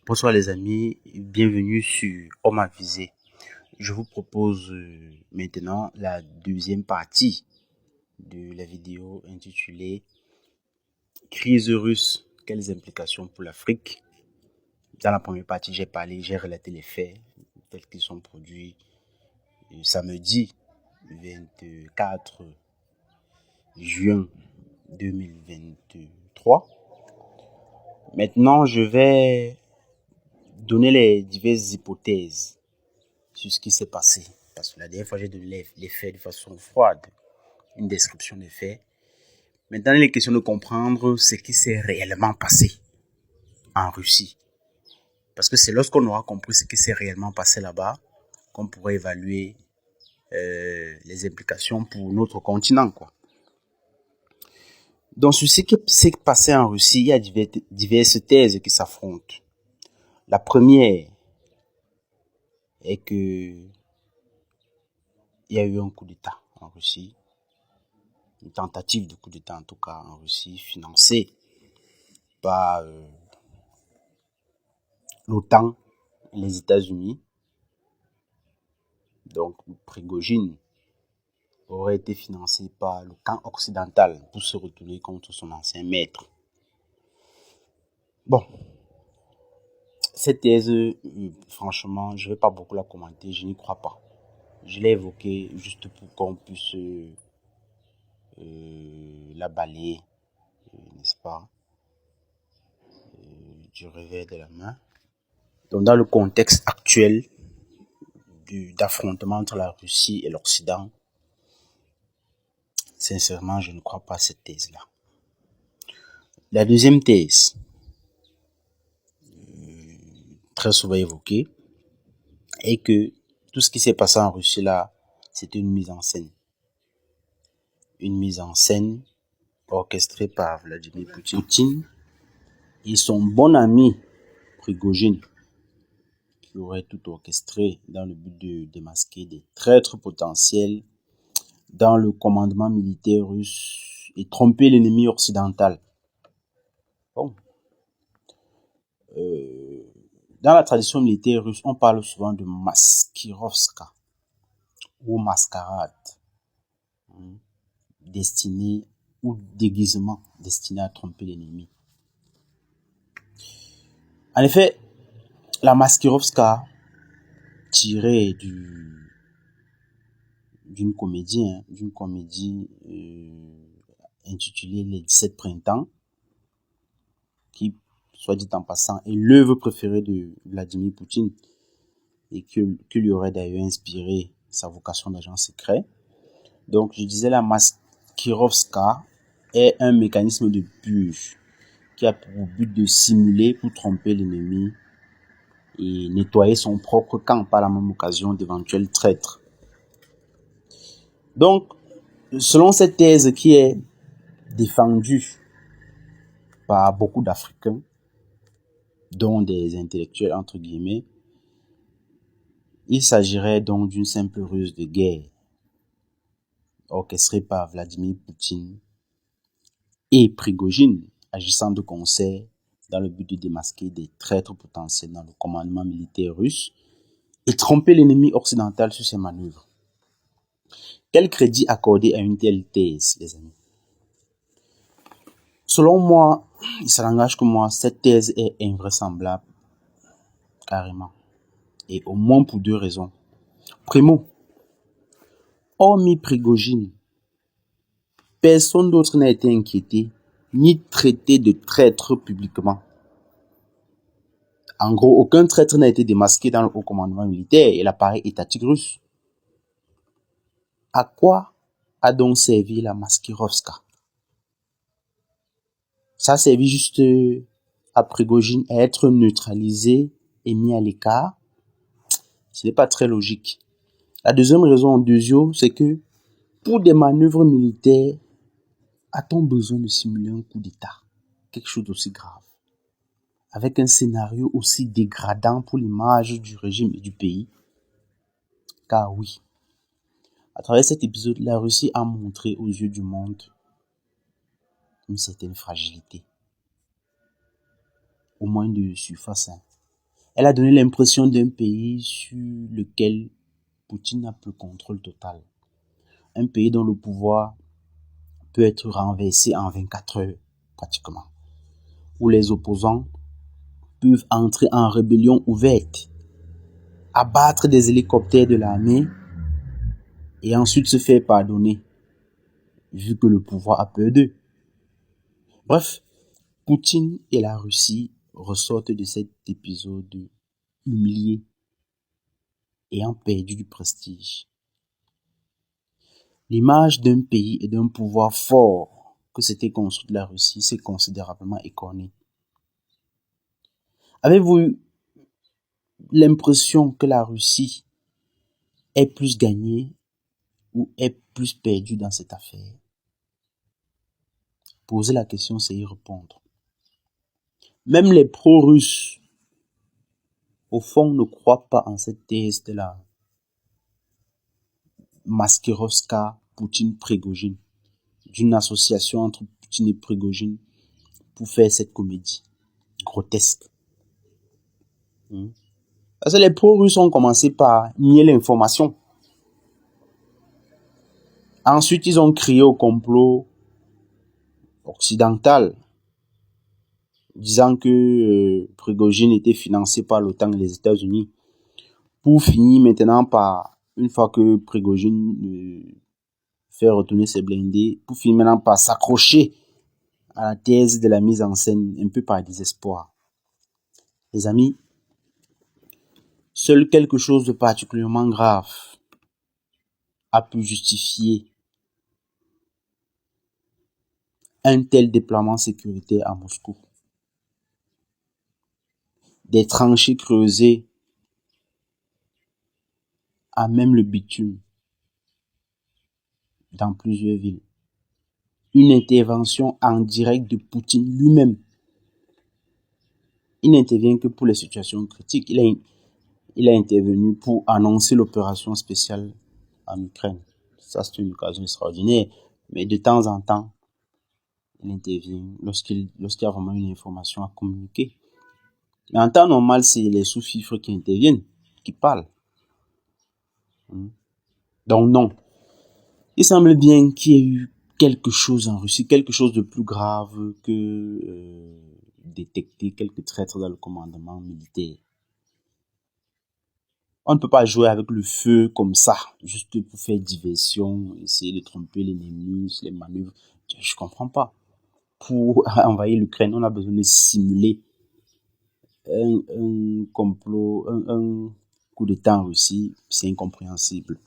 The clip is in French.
Bonsoir les amis, bienvenue sur Homme Avisé. Je vous propose maintenant la deuxième partie de la vidéo intitulée Crise russe, quelles implications pour l'Afrique? Dans la première partie, j'ai relaté les faits tels qu'ils sont produits samedi 24 juin 2023. Maintenant, je vais donner les diverses hypothèses sur ce qui s'est passé. Parce que la dernière fois, j'ai donné les faits de façon froide, une description des faits. Maintenant, il est question de comprendre ce qui s'est réellement passé en Russie. Parce que c'est lorsqu'on aura compris ce qui s'est réellement passé là-bas qu'on pourra évaluer les implications pour notre continent, quoi. Donc, sur ce qui s'est passé en Russie, il y a diverses thèses qui s'affrontent. La première est que il y a eu un coup d'État en Russie, une tentative de coup d'État en tout cas en Russie, financée par l'OTAN et les États-Unis. Donc, Prigojine aurait été financé par le camp occidental pour se retourner contre son ancien maître. Bon, cette thèse, franchement, je ne vais pas beaucoup la commenter, je n'y crois pas. Je l'ai évoquée juste pour qu'on puisse la balayer, n'est-ce pas, du revers de la main. Donc, dans le contexte actuel d'affrontement entre la Russie et l'Occident, sincèrement, je ne crois pas à cette thèse-là. La deuxième thèse, très souvent évoquée, est que tout ce qui s'est passé en Russie là, c'était une mise en scène. Une mise en scène orchestrée par Vladimir Poutine et son bon ami Prigojine, qui aurait tout orchestré dans le but de démasquer des traîtres potentiels dans le commandement militaire russe et tromper l'ennemi occidental. Bon. Dans la tradition militaire russe, on parle souvent de maskirovska ou mascarade, destiné ou déguisement destiné à tromper l'ennemi. En effet, la maskirovska tirée d'une comédie intitulée Les 17 printemps, qui, soit dit en passant, est l'œuvre préférée de Vladimir Poutine et qui lui aurait d'ailleurs inspiré sa vocation d'agent secret. Donc, je disais, la maskirovska est un mécanisme de purge qui a pour but de simuler pour tromper l'ennemi et nettoyer son propre camp par la même occasion d'éventuels traîtres. Donc, selon cette thèse qui est défendue par beaucoup d'Africains, dont des intellectuels entre guillemets, il s'agirait donc d'une simple ruse de guerre orchestrée par Vladimir Poutine et Prigojine, agissant de concert dans le but de démasquer des traîtres potentiels dans le commandement militaire russe et tromper l'ennemi occidental sur ses manœuvres. Quel crédit accorder à une telle thèse, les amis? Selon moi, ça n'engage que moi, cette thèse est invraisemblable, carrément. Et au moins pour deux raisons. Primo, hormis Prigojine, personne d'autre n'a été inquiété ni traité de traître publiquement. En gros, aucun traître n'a été démasqué dans le haut commandement militaire et l'appareil étatique russe. À quoi a donc servi la maskirovska? Ça a servi juste à Prigojine à être neutralisé et mis à l'écart. Ce n'est pas très logique. La deuxième raison en deuxième, c'est que pour des manœuvres militaires, a-t-on besoin de simuler un coup d'État? Quelque chose d'aussi grave. Avec un scénario aussi dégradant pour l'image du régime et du pays. Car oui, à travers cet épisode, la Russie a montré aux yeux du monde une certaine fragilité. Au moins de surface. Elle a donné l'impression d'un pays sur lequel Poutine n'a plus le contrôle total. Un pays dont le pouvoir peut être renversé en 24 heures, pratiquement. Où les opposants peuvent entrer en rébellion ouverte, abattre des hélicoptères de l'armée et ensuite se faire pardonner, vu que le pouvoir a peur d'eux. Bref, Poutine et la Russie ressortent de cet épisode humiliés, ayant perdu du prestige. L'image d'un pays et d'un pouvoir fort que s'était construite la Russie s'est considérablement écornée. Avez-vous eu l'impression que la Russie est plus gagnée ou est plus perdue dans cette affaire? Poser la question, c'est y répondre. Même les pro-russes, au fond, ne croient pas en cette thèse de la Maskirovska Poutine-Prigojine, d'une association entre Poutine et Prigojine pour faire cette comédie grotesque. Parce que les pro-russes ont commencé par nier l'information. Ensuite, ils ont crié au complot occidental, disant que Prigojine était financé par l'OTAN et les États-Unis, pour finir maintenant par, une fois que Prigojine fait retourner ses blindés, pour finir maintenant par s'accrocher à la thèse de la mise en scène, un peu par désespoir. Les amis, seul quelque chose de particulièrement grave a pu justifier un tel déploiement sécuritaire à Moscou. Des tranchées creusées à même le bitume dans plusieurs villes. Une intervention en direct de Poutine lui-même. Il n'intervient que pour les situations critiques. Il a intervenu pour annoncer l'opération spéciale en Ukraine. Ça, c'est une occasion extraordinaire. Mais de temps en temps, il intervient lorsqu'il y a vraiment une information à communiquer. Mais en temps normal, c'est les sous-fifres qui interviennent, qui parlent. Donc non. Il semble bien qu'il y ait eu quelque chose en Russie, quelque chose de plus grave que détecter quelques traîtres dans le commandement militaire. On ne peut pas jouer avec le feu comme ça, juste pour faire diversion, essayer de tromper l'ennemi, les manœuvres. Je comprends pas. Pour envahir l'Ukraine, on a besoin de simuler un complot, un coup d'État en Russie. C'est incompréhensible.